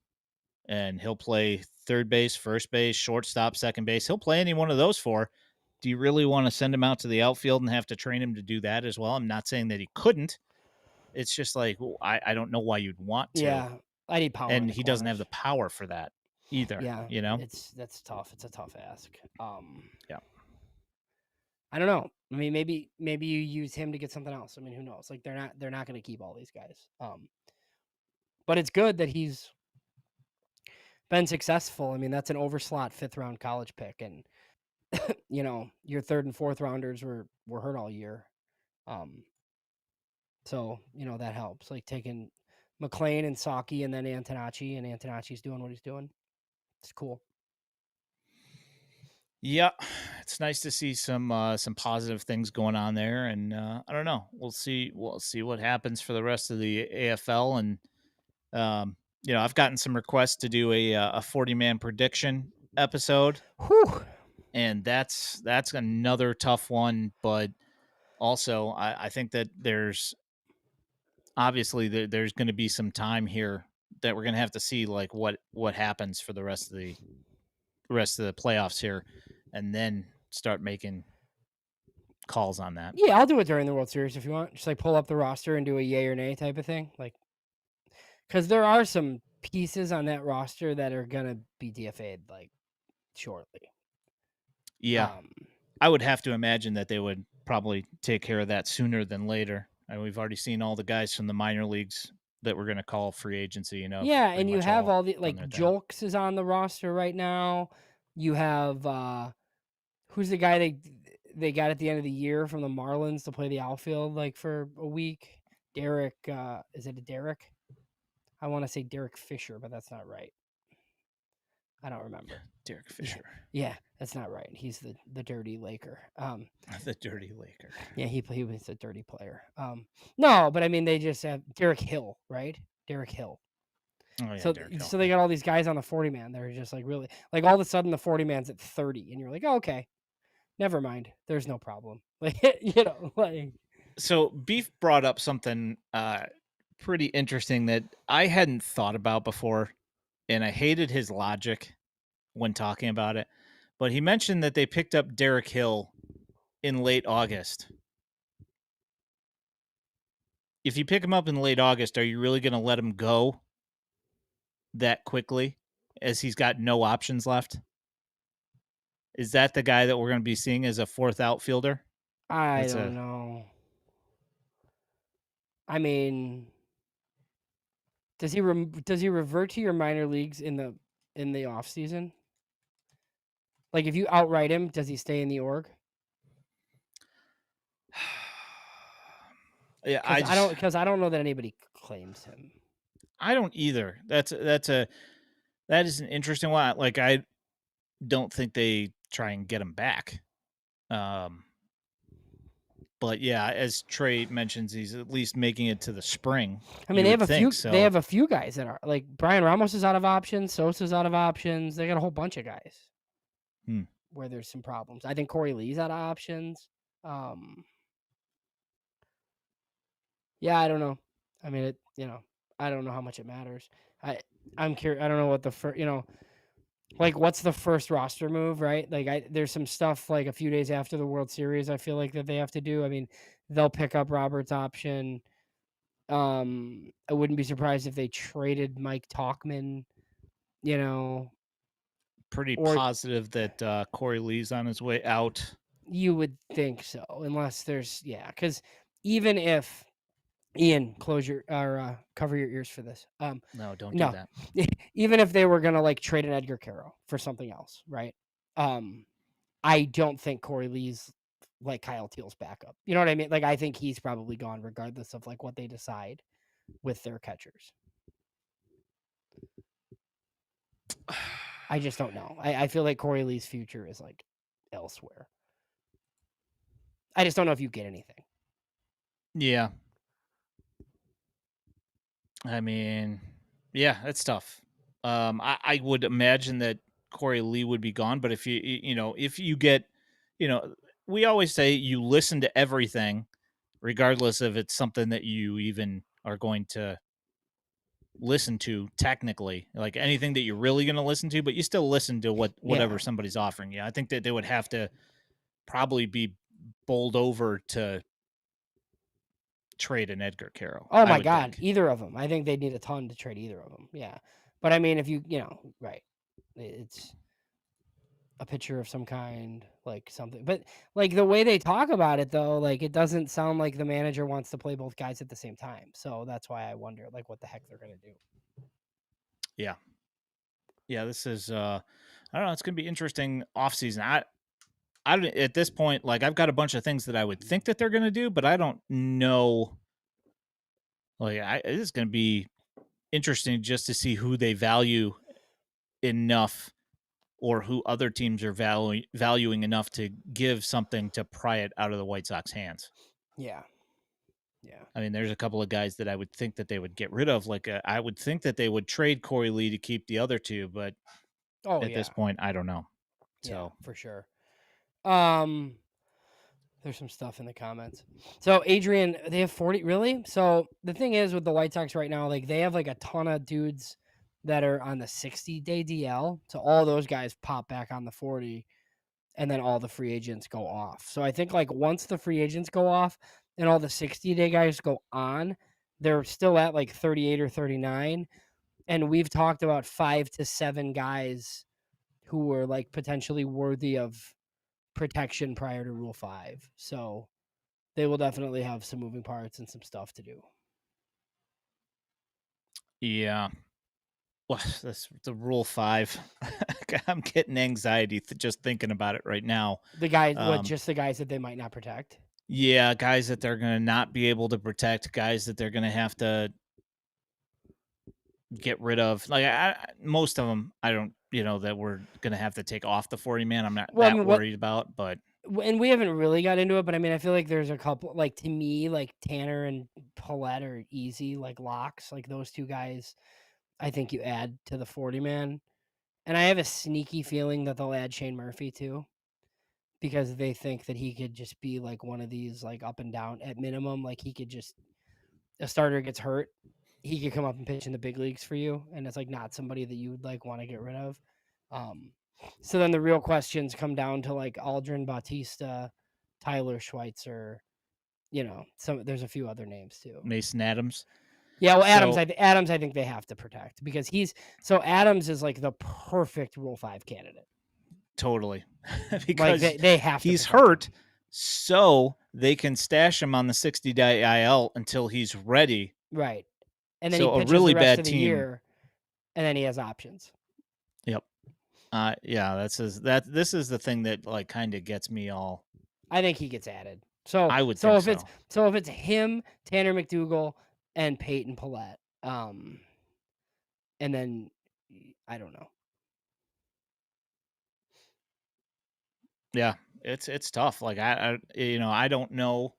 and he'll play third base, first base, shortstop, second base. He'll play any one of those four. Do you really want to send him out to the outfield and have to train him to do that as well? I'm not saying that he couldn't. It's just like, well, I don't know why you'd want to. Yeah. I need power in And the he doesn't have the corners. power for that either, Yeah. you know? That's tough. It's a tough ask. Yeah. I don't know. I mean, maybe you use him to get something else. I mean, who knows? Like they're not going to keep all these guys. But it's good that he's been successful. I mean, that's an overslot 5th round college pick, and your 3rd and 4th rounders were hurt all year. Um, so that helps. Like taking McLean and Saki, and then Antonacci, and Antonacci's doing what he's doing. It's cool. Yeah. It's nice to see some positive things going on there. And I don't know. We'll see what happens for the rest of the AFL. And Um, I've gotten some requests to do a 40-man prediction episode, Whew. and that's another tough one. But also, I think that there's going to be some time here that we're going to have to see, like, what happens for the rest of the playoffs here, and then start making calls on that. Yeah, I'll do it during the World Series if you want. Just like pull up the roster and do a yay or nay type of thing. Like, because there are some pieces on that roster that are gonna be DFA'd like shortly. Yeah, Um, I would have to imagine that they would probably take care of that sooner than later. And we've already seen all the guys from the minor leagues that we're going to call free agency, yeah, pretty and you much have all all the done like their thing. Jolks is on the roster right now. You have who's the guy they got at the end of the year from the Marlins to play the outfield like for a week? Derek, is it a Derek? I want to say Derek Fisher, but that's not right. I don't remember. Derek Yeah, Fisher, yeah, that's not right. He's the dirty Laker. the dirty Laker. Yeah, he was a dirty player. No, but I mean they just have Derek Hill, right? Derek Hill. Oh, yeah, So Derek Hill. so they Yeah. got all these guys on the 40 man. They're just like really like all of a sudden the 40 man's at 30 and you're like, oh, okay, never mind. There's no problem. Like like So Beef brought up something pretty interesting that I hadn't thought about before, and I hated his logic when talking about it. But he mentioned that they picked up Derek Hill in late August. If you pick him up in late August, are you really going to let him go that quickly, as he's got no options left? Is that the guy that we're gonna be seeing as a 4th outfielder? I That's don't a know. I mean, does he revert to your minor leagues in the off season? Like if you outright him, does he stay in the org? Yeah, I just Because I don't know that anybody claims him. I don't either. That is an interesting one. Like, I don't think they try and get him back. Um, but yeah, as Trey mentions, he's at least making it to the spring, I mean, you would think, they so have a few guys that are like Brian Ramos is out of options, Sosa's out of options. They got a whole bunch of guys hmm. where there's some problems. I think Corey Lee's out of options. Um, yeah, I don't know. I mean, I don't know how much it matters. I I'm curious. I don't know what the first, like what's the first roster move, right? Like there's some stuff like a few days after the World Series I feel like that they have to do. I mean, they'll pick up Robert's option. I wouldn't be surprised if they traded Mike Talkman, you know, Pretty or positive that, Corey Lee's on his way out. you would think so, unless there's because even if Ian, close your or cover your ears for this. No, don't do No, that. even if they were gonna like trade an Edgar Carroll for something else, right? Um, I don't think Corey Lee's like Kyle Teal's backup. You know what I mean? Like I think he's probably gone regardless of like what they decide with their catchers. I just don't know. I feel like Corey Lee's future is like elsewhere. I just don't know if you get anything. Yeah. I mean, yeah, that's tough. I would imagine that Corey Lee would be gone, but if if you get, you know, we always say you listen to everything, regardless if it's something that you even are going to listen to technically, like anything that you're really going to listen to, but you still listen to whatever Yeah. somebody's offering you. I think that they would have to probably be bowled over to trade an Edgar Carroll, Oh I my would God, think. either of them. I think they'd need a ton to trade either of them. Yeah, but I mean, if right, it's a pitcher of some kind, like something. But like the way they talk about it, though, like it doesn't sound like the manager wants to play both guys at the same time. So that's why I wonder, like, what the heck they're gonna do. Yeah. Yeah, this is I don't know, it's going to be interesting offseason. I don't at this point like I've got a bunch of things that I would think that they're going to do, but I don't know like it is going to be interesting just to see who they value enough or who other teams are valuing enough to give something to pry it out of the White Sox hands. Yeah, yeah. I mean, there's a couple of guys that I would think that they would get rid of. Like, I would think that they would trade Corey Lee to keep the other two, but Oh at this yeah, point, I don't know. yeah, So, for sure. Um, there's some stuff in the comments. So Adrian, they have 40. Really? So the thing is with the White Sox right now, like they have like a ton of dudes that are on the 60-day DL. So all those guys pop back on the 40, and then all the free agents go off. So I think like once the free agents go off and all the 60-day guys go on, they're still at like 38 or 39. And we've talked about 5 to 7 guys who were like potentially worthy of protection prior to Rule 5. So they will definitely have some moving parts and some stuff to do. yeah. Well, that's the Rule 5. I'm getting anxiety just thinking about it right now. The guys, Um, just the guys that they might not protect. yeah, guys that they're going to not be able to protect, guys that they're going to have to get rid of. Like, most of them, I don't, that we're going to have to take off the 40 man. I'm not Well, I that mean, what worried about, but and we haven't really got into it, but I mean, I feel like there's a couple, like to me, like Tanner and Paulette are easy, like locks, like those two guys. I think you add to the 40 man, and I have a sneaky feeling that they'll add Shane Murphy too, because they think that he could just be like one of these, like up and down at minimum, like he could just a starter gets hurt, he could come up and pitch in the big leagues for you, and it's like not somebody that you would like want to get rid of. Um, so then the real questions come down to like Aldrin Bautista, Tyler Schweitzer, there's a few other names too. Mason Adams. Yeah, well, Adams, So, Adams, I think they have to protect because Adams is like the perfect Rule 5 candidate. Totally. Like Because they have to he's protect him. hurt, so they can stash him on the 60-day IL until he's ready. Right. And then he So a pitches the really rest bad of the team. year, and then he has options. Yep. Yeah, this is the thing that like kind of gets me all. I think he gets added. So I would so think if it's so. so if it's him, Tanner McDougal, and Peyton Pillette, and then I don't know. Yeah, it's tough. Like I don't know.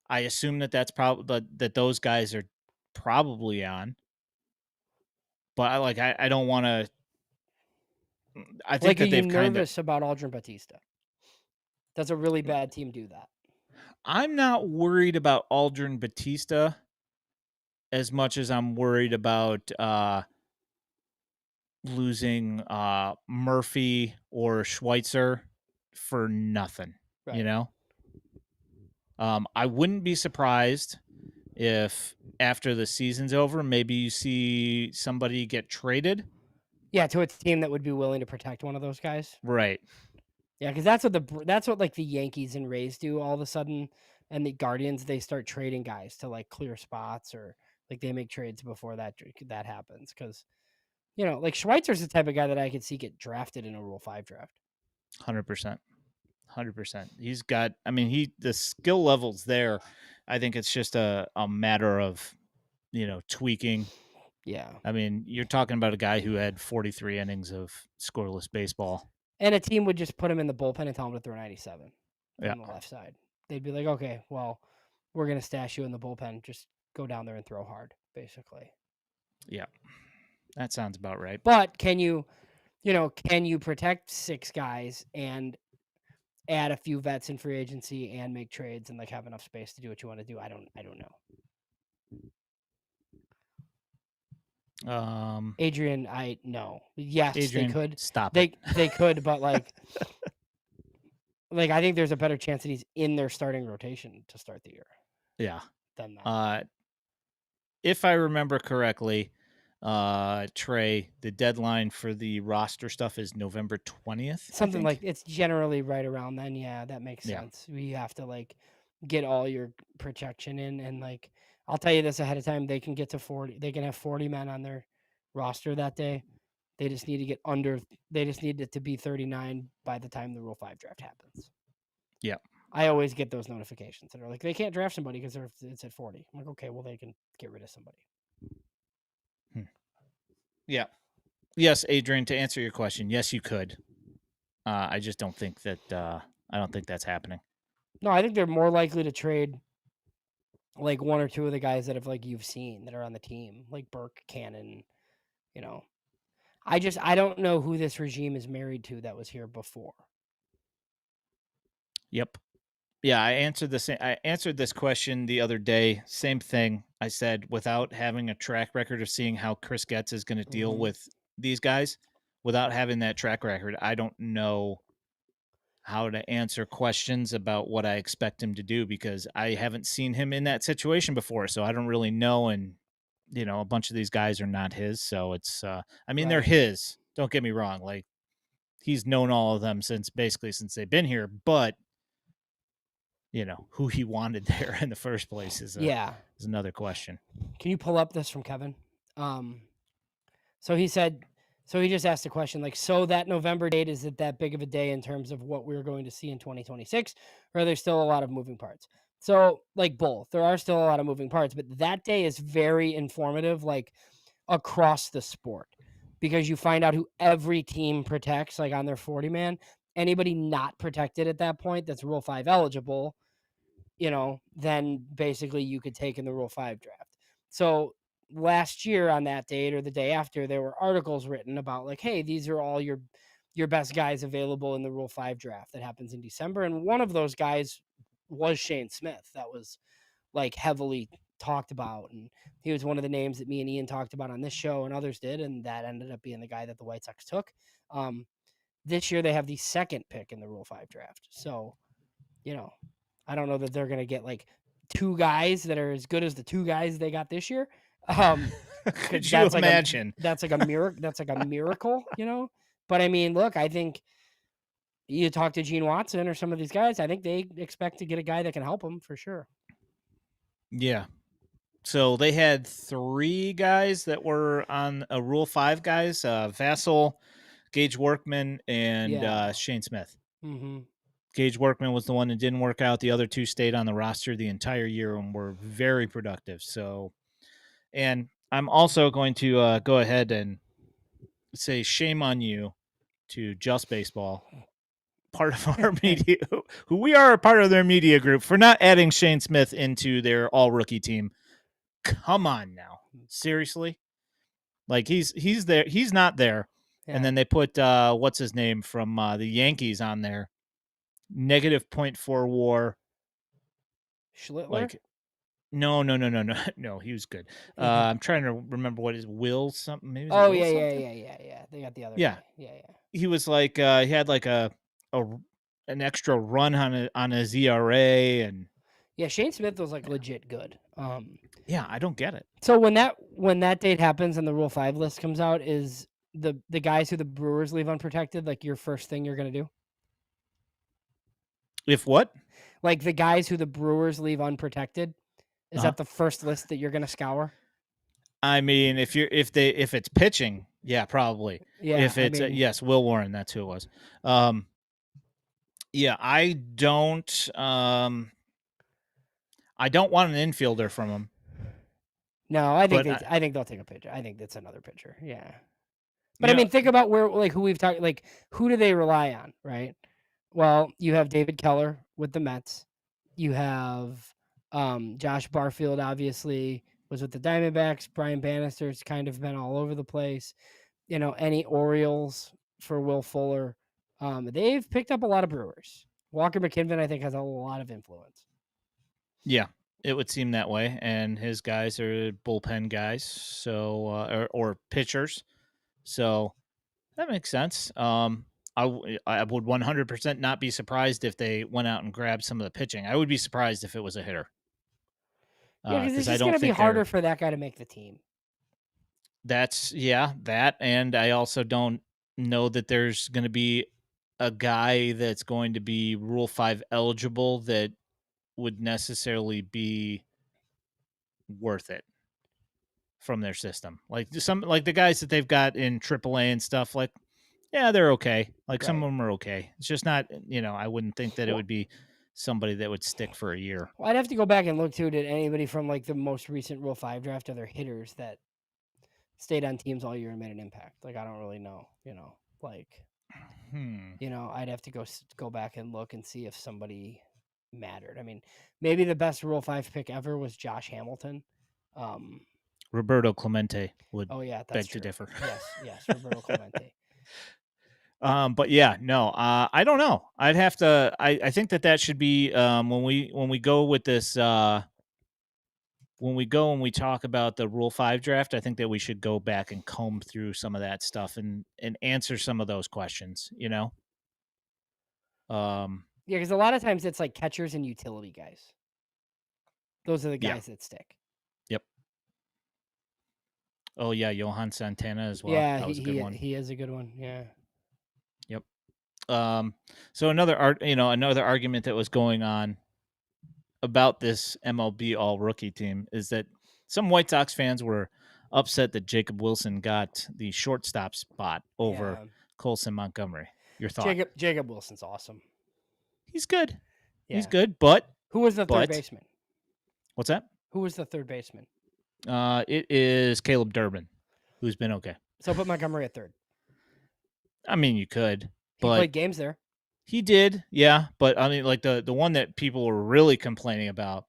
I assume that that's probably that those guys are probably on, but I don't want to. I think Like, are that you they've kind of. nervous about Aldrin Batista? Does a really bad team do that? I'm not worried about Aldrin Batista as much as I'm worried about losing Murphy or Schweitzer for nothing. You Right. know, I wouldn't be surprised if after the season's over, maybe you see somebody get traded. Yeah, to a team that would be willing to protect one of those guys. Right. Yeah, because that's what like the Yankees and Rays do all of a sudden, and the Guardians they start trading guys to like clear spots or like they make trades before that happens because like Schweitzer's the type of guy that I could see get drafted in a Rule 5 draft. 100%. 100%. He's got. I mean, the skill levels there. I think it's just a matter of tweaking. Yeah, I mean, you're talking about a guy who had 43 innings of scoreless baseball. and a team would just put him in the bullpen and tell him to throw 97 Yeah. from the left side. They'd be like, okay, well, we're gonna stash you in the bullpen. Just go down there and throw hard, basically. Yeah. That sounds about right. But can you protect 6 guys and add a few vets in free agency and make trades and like have enough space to do what you want to do? I don't know. Adrian, I no. Yes, they Adrian, could. stop it. They could, but like I think there's a better chance that he's in their starting rotation to start the year Yeah. than that. If I remember correctly, Trey, the deadline for the roster stuff is November 20th, I Something like think. it's generally right around then. Yeah, that makes Yeah. sense. We have to like get all your protection in and like I'll tell you this ahead of time, they can get to 40. They can have 40 men on their roster that day. They just need to get under they just need it to be 39 by the time the Rule 5 draft happens. Yeah. I always get those notifications that are like they can't draft somebody because it's at 40. I'm like, okay, well they can get rid of somebody. Yeah. Yes, Adrian, to answer your question, yes, you could. I just don't think that I don't think that's happening. No, I think they're more likely to trade like one or two of the guys that have like you've seen that are on the team, like Burke, Cannon, you know. I don't know who this regime is married to that was here before. Yep. Yeah, I answered this question the other day. Same thing. I said without having a track record of seeing how Chris Getz is going to deal with these guys, without having that track record, I don't know how to answer questions about what I expect him to do because I haven't seen him in that situation before, so I don't really know. And a bunch of these guys are not his, so it's. I mean, they're Right. his. Don't get me wrong. Like he's known all of them since they've been here, but who he wanted there in the first place is another question. Can you pull up this from Kevin? So he just asked a question like, so that November date, is it that big of a day in terms of what we're going to see in 2026? Or are there still a lot of moving parts? So like both, there are still a lot of moving parts, but that day is very informative, like across the sport, because you find out who every team protects, like on their 40 man. Anybody not protected at that point that's Rule 5 eligible, then basically you could take in the Rule 5 draft. So last year on that date or the day after, there were articles written about like, hey, these are all your best guys available in the Rule 5 draft that happens in December. And one of those guys was Shane Smith. That was like heavily talked about. And he was one of the names that me and Ian talked about on this show and others did. And that ended up being the guy that the White Sox took. This year they have the second pick in the Rule 5 draft. So, I don't know that they're going to get like 2 guys that are as good as the 2 guys they got this year. Could you imagine? That's like a miracle, But I mean, look, I think You talk to Gene Watson or some of these guys, I think they expect to get a guy that can help them for sure. Yeah. So they had 3 guys that were on a Rule 5 guys, Vassell, Gage Workman, and Yeah. Shane Smith. Mhm. Gage Workman was the one that didn't work out. The other 2 stayed on the roster the entire year and were very productive. So, and I'm also going to go ahead and say shame on you to Just Baseball, part of our media, who we are a part of their media group, for not adding Shane Smith into their all rookie team. Come on now. Seriously? Like he's there, he's not there. And Yeah. then they put what's his name from the Yankees on there. -0.4 WAR. Schlittler? Like no, he was good. I'm trying to remember what is Will something. Maybe is it Oh, Will yeah, yeah, something? yeah, yeah, yeah. They got the other Yeah, guy. Yeah, yeah. he was like he had like a an extra run on his ERA, and Yeah, Shane Smith was like legit good. yeah, I don't get it. So when that date happens and the Rule 5 list comes out, is the guys who the Brewers leave unprotected like your first thing you're gonna do? If what? Like the guys who the Brewers leave unprotected, is Uh-huh. that the first list that you're gonna scour? I mean, if it's pitching, yeah, probably. Yeah, If I it's mean, yes, Will Warren, that's who it was. Um, yeah, I don't want an infielder from him, no, I think but they I think they'll take a pitcher. I think that's another pitcher. Yeah. But you I know, mean, think about where like who we've talked like who do they rely on, right? Well, you have David Keller with the Mets. You have Josh Barfield obviously was with the Diamondbacks. Brian Bannister's kind of been all over the place. Any Orioles for Will Fuller. They've picked up a lot of Brewers. Walker McKinnon, I think, has a lot of influence. yeah, it would seem that way. And his guys are bullpen guys, so or pitchers, so that makes sense. I would 100% not be surprised if they went out and grabbed some of the pitching. I would be surprised if it was a hitter, Yeah, because it's because I just don't going to be think harder they're. for that guy to make the team. That's yeah, that, and I also don't know that there's going to be a guy that's going to be Rule 5 eligible that would necessarily be worth it from their system. Like some like the guys that they've got in AAA and stuff, like yeah, they're okay. Like some Right. of them are okay. It's just not, I wouldn't think that it Well, would be somebody that would stick for a year. well, I'd have to go back and look too. Did anybody from like the most recent Rule 5 draft other hitters that stayed on teams all year and made an impact? Like, I don't really know, like, Hmm. I'd have to go back and look and see if somebody mattered. I mean, maybe the best Rule 5 pick ever was Josh Hamilton. Um, Roberto Clemente would oh yeah, that's beg to true. differ. Yes, Roberto Clemente. But yeah, no, I don't know. I'd have to. I think that should be when we go with this. When we go and we talk about the Rule 5 draft, I think that we should go back and comb through some of that stuff and answer some of those questions. Um, Yeah, because a lot of times it's like catchers and utility guys. Those are the yeah, guys that stick. yep. Oh yeah, Johan Santana as well. Yeah, That he was a good he one. he is a good one. Yeah. Yep. So another argument that was going on about this MLB All Rookie team is that some White Sox fans were upset that Jacob Wilson got the shortstop spot over Yeah. Colson Montgomery. Your thought? Jacob Wilson's awesome. He's good. He's Yeah. good, but Who was the third but baseman? what's that? Who was the third baseman? It is Caleb Durbin, who's been okay. So put Montgomery at third. I mean, you could, He but played games there. he did, yeah. But I mean, like the one that people were really complaining about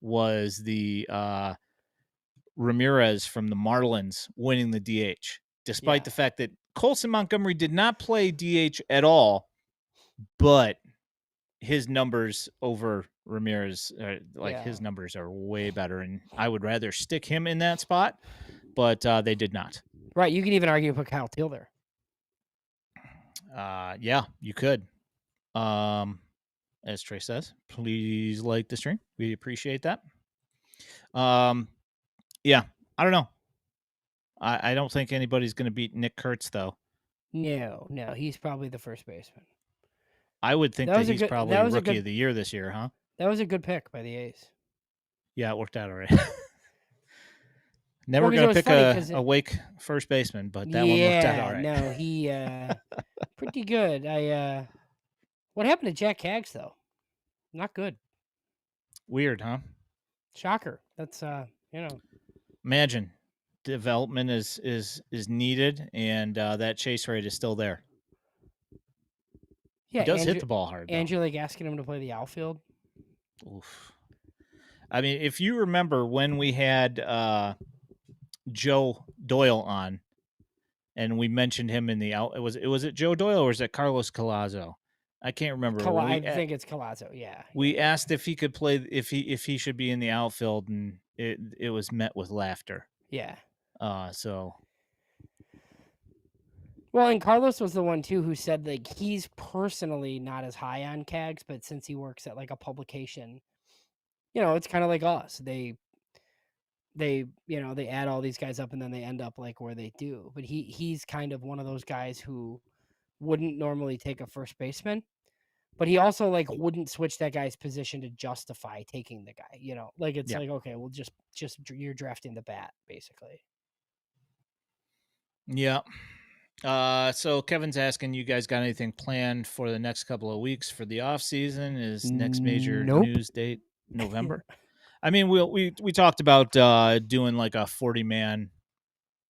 was the Ramirez from the Marlins winning the DH, despite Yeah. the fact that Colson Montgomery did not play DH at all, but his numbers over Ramirez, like Yeah. his numbers are way better, and I would rather stick him in that spot, but they did not. Right. You can even argue put Kyle Teal there. Yeah, you could. Um, as Trey says, please like the stream. We appreciate that. Um, yeah, I don't know. I don't think anybody's going to beat Nick Kurtz though. No, he's probably the first baseman. I would think That that was a he's good probably rookie of the year this year, huh? that was a good pick by the A's. Yeah, it worked out all right. Well, Never because it gonna was pick funny because a Wake first baseman, but that one worked out all yeah, right. no, he pretty good. What happened to Jack Haggs though? Not good. Weird, huh? Shocker. That's you know. Imagine development is needed, and that chase rate is still there. He Yeah, does hit the ball hard though. Andrew like asking him to play the outfield. Oof. I mean, if you remember when we had Joe Doyle on, and we mentioned him in the out, was it Joe Doyle or was it Carlos Colazo? I can't remember. I think it's Colazo. Yeah. We asked if he could play, if he should be in the outfield, and it was met with laughter. Yeah. So Well, and Carlos was the one too who said like he's personally not as high on Cags, but since he works at like a publication, it's kind of like us. They add all these guys up and then they end up like where they do. But he's kind of one of those guys who wouldn't normally take a first baseman, but he also like wouldn't switch that guy's position to justify taking the guy. Like it's yeah, like okay, well just you're drafting the bat basically. yeah. So Kevin's asking, you guys got anything planned for the next couple of weeks for the off season? Is next major Nope. news date November? I mean, we talked about doing like a 40-man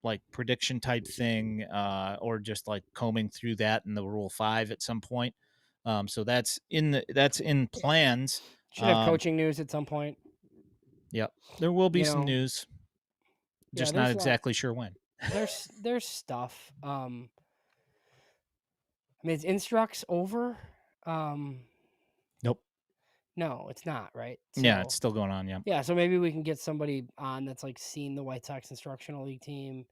like prediction type thing, or just like combing through that in the Rule 5 at some point. So that's in plans. Should have coaching news at some point. Yep, there will be You some know, news, yeah, just not there's a lot. exactly sure when. There's stuff. I mean, is Instructs over? Nope. No, it's not, right? Yeah, it's So still going on. Yeah. yeah, so maybe we can get somebody on that's like seen the White Sox instructional league team.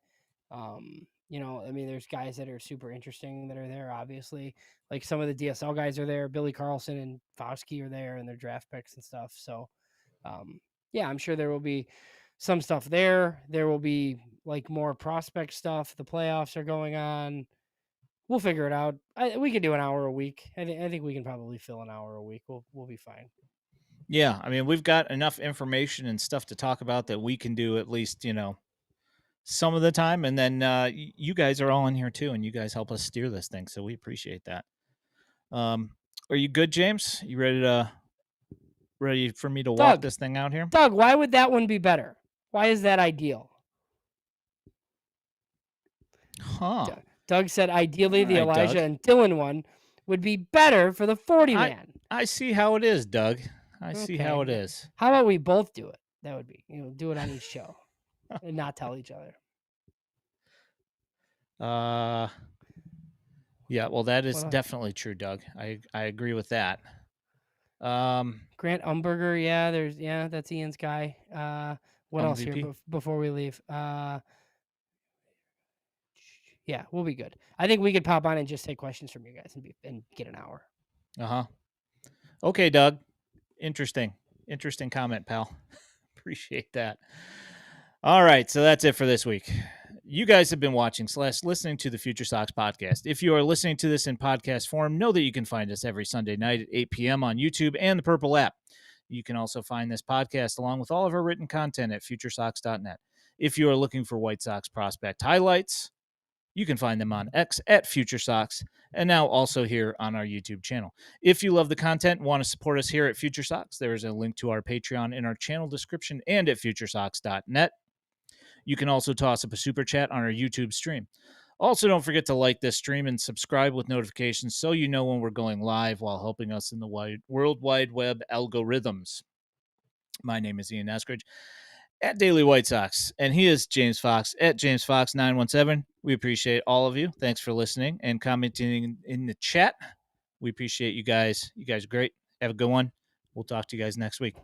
I mean, there's guys that are super interesting that are there, obviously. Like some of the DSL guys are there. Billy Carlson and Fauski are there and their draft picks and stuff. So yeah, I'm sure there will be some stuff there. There will be like more prospect stuff. The playoffs are going on. We'll figure it out. We could do an hour a week. I think we can probably fill an hour a week. We'll be fine. Yeah, I mean, we've got enough information and stuff to talk about that we can do at least, some of the time. And then you guys are all in here too, and you guys help us steer this thing, so we appreciate that. Are you good, James? You ready for me to walk this thing out here? Doug, why would that one be better? Why is that ideal? Huh. Doug said ideally the right, Elijah Doug. and Dylan one would be better for the 40-man. I see how it is, Doug. I see how it is. How about we both do it? That would be, do it on each show and not tell each other. Yeah, well, that is definitely true, Doug. I agree with that. Grant Umberger, that's Ian's guy. What else here before we leave? Yeah, we'll be good. I think we could pop on and just take questions from you guys and get an hour. Okay, Doug. Interesting comment, pal. Appreciate that. All right, so that's it for this week. You guys have been watching / listening to the FutureSox podcast. If you are listening to this in podcast form, know that you can find us every Sunday night at 8 p.m. on YouTube and the Purple app. You can also find this podcast along with all of our written content at FutureSox.net. If you are looking for White Sox prospect highlights, you can find them on X at FutureSox, and now also here on our YouTube channel. If you love the content and want to support us here at FutureSox, there is a link to our Patreon in our channel description and at FutureSox.net. You can also toss up a super chat on our YouTube stream. Also, don't forget to like this stream and subscribe with notifications so you know when we're going live while helping us in the World Wide Web algorithms. My name is Ian Eskridge at Daily White Sox, and he is James Fox at James Fox 917. We appreciate all of you. Thanks for listening and commenting in the chat. We appreciate you guys. You guys are great. Have a good one. We'll talk to you guys next week.